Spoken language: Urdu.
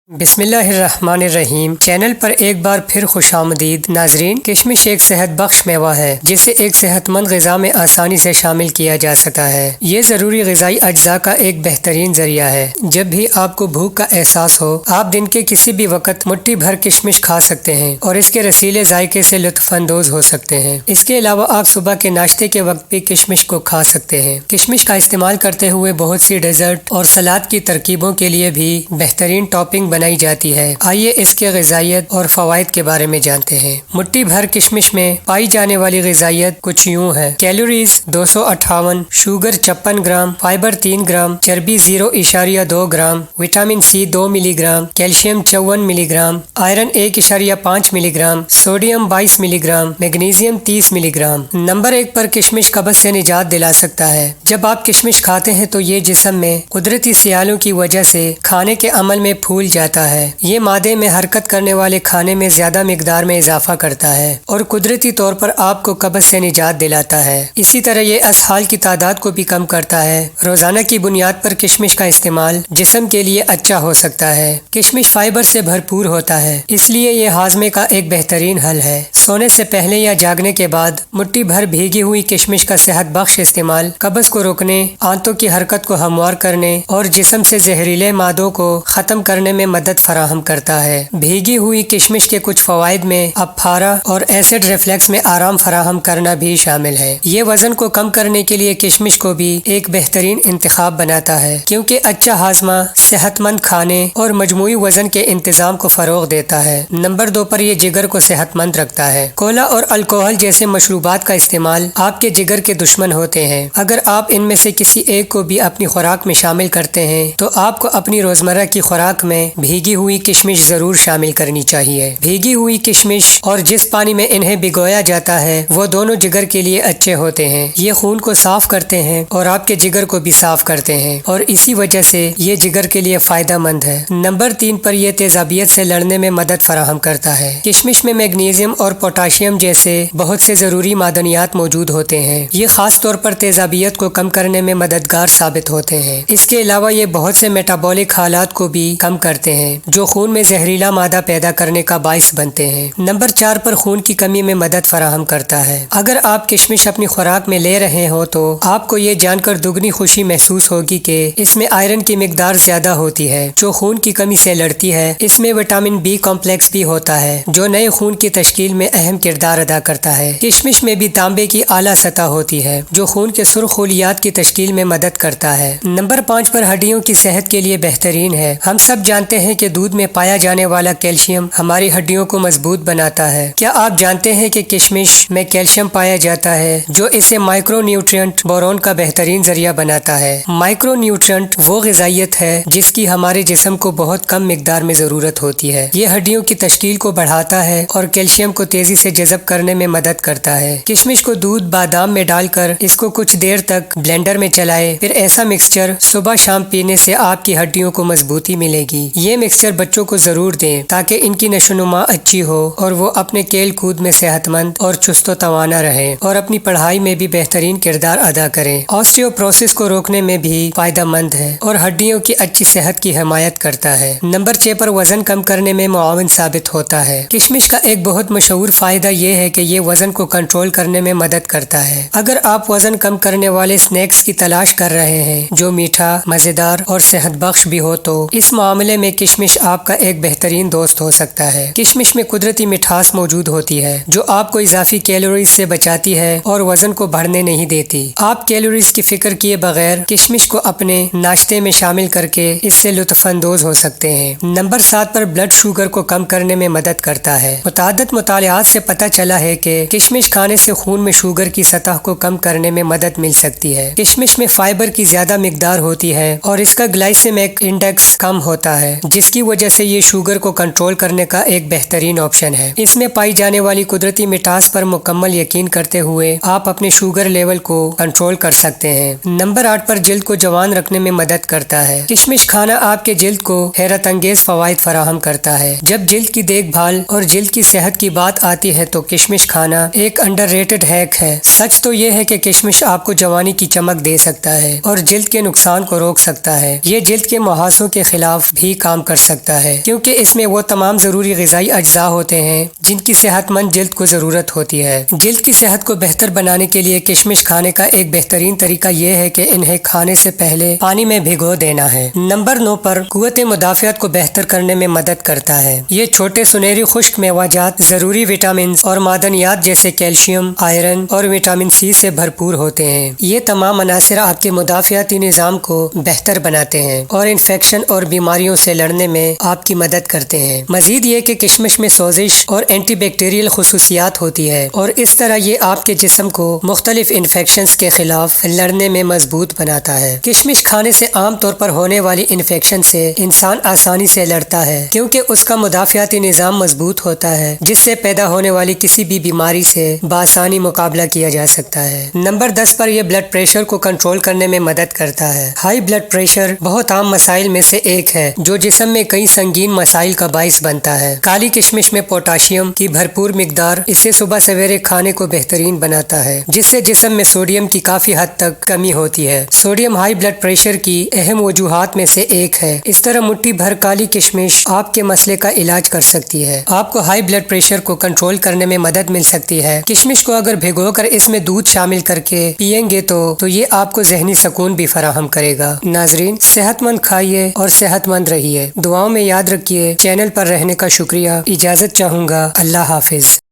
بسم اللہ الرحمن الرحیم۔ چینل پر ایک بار پھر خوش آمدید ناظرین۔ کشمش ایک صحت بخش میوہ ہے جسے ایک صحت مند غذا میں آسانی سے شامل کیا جا سکتا ہے۔ یہ ضروری غذائی اجزاء کا ایک بہترین ذریعہ ہے۔ جب بھی آپ کو بھوک کا احساس ہو، آپ دن کے کسی بھی وقت مٹھی بھر کشمش کھا سکتے ہیں اور اس کے رسیلے ذائقے سے لطف اندوز ہو سکتے ہیں۔ اس کے علاوہ آپ صبح کے ناشتے کے وقت بھی کشمش کو کھا سکتے ہیں۔ کشمش کا استعمال کرتے ہوئے بہت سی ڈیزرٹ اور سلاد کی ترکیبوں کے لیے بھی بہترین ٹاپنگ بنائی جاتی ہے۔ آئیے اس کے غذائیت اور فوائد کے بارے میں جانتے ہیں۔ مٹھی بھر کشمش میں پائی جانے والی غذائیت کچھ یوں ہے۔ Calories 258، sugar 56 gram, fibre 3 gram, چربی 0.2 گرام، وٹامن سی 2 ملی گرام، کیلشیم 54 ملی گرام، آئرن 1.5 ملی گرام، سوڈیم 22 ملی گرام، میگنیزیم 30 ملی گرام۔ نمبر 1 پر کشمش قبض سے نجات دلا سکتا ہے۔ جب آپ کشمش کھاتے ہیں تو یہ جسم میں قدرتی سیالوں کی وجہ سے کھانے کے عمل میں پھول جاتا ہے۔ یہ مادے میں حرکت کرنے والے کھانے میں زیادہ مقدار میں اضافہ کرتا ہے اور قدرتی طور پر آپ کو قبض سے نجات دلاتا ہے۔ اسی طرح یہ اسہال کی تعداد کو بھی کم کرتا ہے۔ روزانہ کی بنیاد پر کشمش کا استعمال جسم کے لیے اچھا ہو سکتا ہے۔ کشمش فائبر سے بھرپور ہوتا ہے، اس لیے یہ ہاضمے کا ایک بہترین حل ہے۔ سونے سے پہلے یا جاگنے کے بعد مٹھی بھر بھیگی ہوئی کشمش کا صحت بخش استعمال قبض کو روکنے، آنتوں کی حرکت کو ہموار کرنے اور جسم سے زہریلے مادوں کو ختم کرنے میں مدد فراہم کرتا ہے۔ بھیگی ہوئی کشمش کے کچھ فوائد میں اپھارا اور ایسڈ ریفلیکس میں آرام فراہم کرنا بھی شامل ہے۔ یہ وزن کو کم کرنے کے لیے کشمش کو بھی ایک بہترین انتخاب بناتا ہے، کیونکہ اچھا ہاضمہ صحت مند کھانے اور مجموعی وزن کے انتظام کو فروغ دیتا ہے۔ نمبر 2 پر یہ جگر کو صحت مند رکھتا ہے۔ کولا اور الکوہل جیسے مشروبات کا استعمال آپ کے جگر کے دشمن ہوتے ہیں۔ اگر آپ ان میں سے کسی ایک کو بھی اپنی خوراک میں شامل کرتے ہیں تو آپ کو اپنی روزمرہ کی خوراک میں بھیگی ہوئی کشمش ضرور شامل کرنی چاہیے۔ بھیگی ہوئی کشمش اور جس پانی میں انہیں بھگویا جاتا ہے وہ دونوں جگر کے لیے اچھے ہوتے ہیں۔ یہ خون کو صاف کرتے ہیں اور آپ کے جگر کو بھی صاف کرتے ہیں اور اسی وجہ سے یہ جگر کے لیے فائدہ مند ہے۔ نمبر 3 پر یہ تیزابیت سے لڑنے میں مدد فراہم کرتا ہے۔ کشمش میں میگنیزیم اور پوٹاشیم جیسے بہت سے ضروری معدنیات موجود ہوتے ہیں۔ یہ خاص طور پر تیزابیت کو کم کرنے میں مددگار ثابت ہوتے ہیں۔ اس کے علاوہ یہ بہت سے میٹابولک حالات کو بھی کم کرتے ہیں جو خون میں زہریلا مادہ پیدا کرنے کا باعث بنتے ہیں۔ نمبر 4 پر خون کی کمی میں مدد فراہم کرتا ہے۔ اگر آپ کشمش اپنی خوراک میں لے رہے ہو تو آپ کو یہ جان کر دگنی خوشی محسوس ہوگی کہ اس میں آئرن کی مقدار زیادہ ہوتی ہے جو خون کی کمی سے لڑتی ہے۔ اس میں وٹامن بی کمپلیکس بھی ہوتا ہے جو نئے خون کی تشکیل میں اہم کردار ادا کرتا ہے۔ کشمش میں بھی تانبے کی اعلیٰ سطح ہوتی ہے جو خون کے سرخ خلیات کی تشکیل میں مدد کرتا ہے۔ نمبر 5 پر ہڈیوں کی صحت کے لیے بہترین ہے۔ ہم سب جانتے ہیں کہ دودھ میں پایا جانے والا کیلشیم ہماری ہڈیوں کو مضبوط بناتا ہے۔ کیا آپ جانتے ہیں کہ کشمش میں کیلشیم پایا جاتا ہے جو اسے مائکرو نیوٹرینٹ بورون کا بہترین ذریعہ بناتا ہے۔ مائکرو نیوٹرینٹ وہ غذائیت ہے جس کی ہمارے جسم کو بہت کم مقدار میں ضرورت ہوتی ہے۔ یہ ہڈیوں کی تشکیل کو بڑھاتا ہے اور کیلشیم کو تیزی سے جذب کرنے میں مدد کرتا ہے۔ کشمش کو دودھ بادام میں ڈال کر اس کو کچھ دیر تک بلینڈر میں چلائے، پھر ایسا مکسچر صبح شام پینے سے آپ کی ہڈیوں کو مضبوطی ملے گی۔ یہ مکسچر بچوں کو ضرور دیں تاکہ ان کی نشوونما اچھی ہو اور وہ اپنے کھیل کود میں صحت مند اور چست و توانا رہیں اور اپنی پڑھائی میں بھی بہترین کردار ادا کریں۔ آسٹیوپروسس کو روکنے میں بھی فائدہ مند ہے اور ہڈیوں کی اچھی صحت کی حمایت کرتا ہے۔ نمبر 6 پر وزن کم کرنے میں معاون ثابت ہوتا ہے۔ کشمش کا ایک بہت مشہور فائدہ یہ ہے کہ یہ وزن کو کنٹرول کرنے میں مدد کرتا ہے۔ اگر آپ وزن کم کرنے والے سنیکس کی تلاش کر رہے ہیں جو میٹھا، مزیدار اور صحت بخش بھی ہو تو اس معاملے میں کشمش آپ کا ایک بہترین دوست ہو سکتا ہے۔ کشمش میں قدرتی مٹھاس موجود ہوتی ہے جو آپ کو اضافی کیلوریز سے بچاتی ہے اور وزن کو بڑھنے نہیں دیتی۔ آپ کیلوریز کی فکر کیے بغیر کشمش کو اپنے ناشتے میں شامل کر کے اس سے لطف اندوز ہو سکتے ہیں۔ نمبر 7 پر بلڈ شوگر کو کم کرنے میں مدد کرتا ہے۔ متعدد مطالعات سے پتہ چلا ہے کہ کشمش کھانے سے خون میں شوگر کی سطح کو کم کرنے میں مدد مل سکتی ہے۔ کشمش میں فائبر کی زیادہ مقدار ہوتی ہے اور اس کا گلائسیمک انڈیکس کم ہوتا ہے جس کی وجہ سے یہ شوگر کو کنٹرول کرنے کا ایک بہترین آپشن ہے۔ اس میں پائی جانے والی قدرتی مٹھاس پر مکمل یقین کرتے ہوئے آپ اپنے شوگر لیول کو کنٹرول کر سکتے ہیں۔ نمبر 8 پر جلد کو جوان رکھنے میں مدد کرتا ہے۔ کشمش کھانا آپ کے جلد کو حیرت انگیز فوائد فراہم کرتا ہے۔ جب جلد کی دیکھ بھال اور جلد کی صحت کی بات آتی ہے تو کشمش کھانا ایک انڈر ریٹڈ ہیک ہے۔ سچ تو یہ ہے کہ کشمش آپ کو جوانی کی چمک دے سکتا ہے اور جلد کے نقصان کو روک سکتا ہے۔ یہ جلد کے محاسوں کے خلاف بھی کام کام کر سکتا ہے، کیونکہ اس میں وہ تمام ضروری غذائی اجزاء ہوتے ہیں جن کی صحت مند جلد کو ضرورت ہوتی ہے۔ جلد کی صحت کو بہتر بنانے کے لیے کشمش کھانے کا ایک بہترین طریقہ یہ ہے کہ انہیں کھانے سے پہلے پانی میں بھگو دینا ہے۔ نمبر 9 پر قوت مدافعت کو بہتر کرنے میں مدد کرتا ہے۔ یہ چھوٹے سنہری خشک میوہ جات ضروری وٹامنز اور معدنیات جیسے کیلشیم، آئرن اور وٹامن سی سے بھرپور ہوتے ہیں۔ یہ تمام عناصر آپ کے مدافعتی نظام کو بہتر بناتے ہیں اور انفیکشن اور بیماریوں سے لڑنے میں آپ کی مدد کرتے ہیں۔ مزید یہ کہ کشمش میں سوزش اور اینٹی بیکٹیریل خصوصیات ہوتی ہے اور اس طرح یہ آپ کے جسم کو مختلف انفیکشنز کے خلاف لڑنے میں مضبوط بناتا ہے۔ کشمش کھانے سے عام طور پر ہونے والی انفیکشن سے انسان آسانی سے لڑتا ہے، کیونکہ اس کا مدافعتی نظام مضبوط ہوتا ہے، جس سے پیدا ہونے والی کسی بھی بیماری سے بآسانی مقابلہ کیا جا سکتا ہے۔ نمبر 10 پر یہ بلڈ پریشر کو کنٹرول کرنے میں مدد کرتا ہے۔ ہائی بلڈ پریشر بہت عام مسائل میں سے ایک ہے جو جسم میں کئی سنگین مسائل کا باعث بنتا ہے۔ کالی کشمش میں پوٹاشیم کی بھرپور مقدار اسے صبح سویرے کھانے کو بہترین بناتا ہے، جس سے جسم میں سوڈیم کی کافی حد تک کمی ہوتی ہے۔ سوڈیم ہائی بلڈ پریشر کی اہم وجوہات میں سے ایک ہے۔ اس طرح مٹھی بھر کالی کشمش آپ کے مسئلے کا علاج کر سکتی ہے۔ آپ کو ہائی بلڈ پریشر کو کنٹرول کرنے میں مدد مل سکتی ہے۔ کشمش کو اگر بھگو کر اس میں دودھ شامل کر کے پئیں گے تو یہ آپ کو ذہنی سکون بھی فراہم کرے گا۔ ناظرین، صحت مند کھائیے اور صحت مند رہیے۔ دعاؤں میں یاد رکھیے۔ چینل پر رہنے کا شکریہ۔ اجازت چاہوں گا۔ اللہ حافظ۔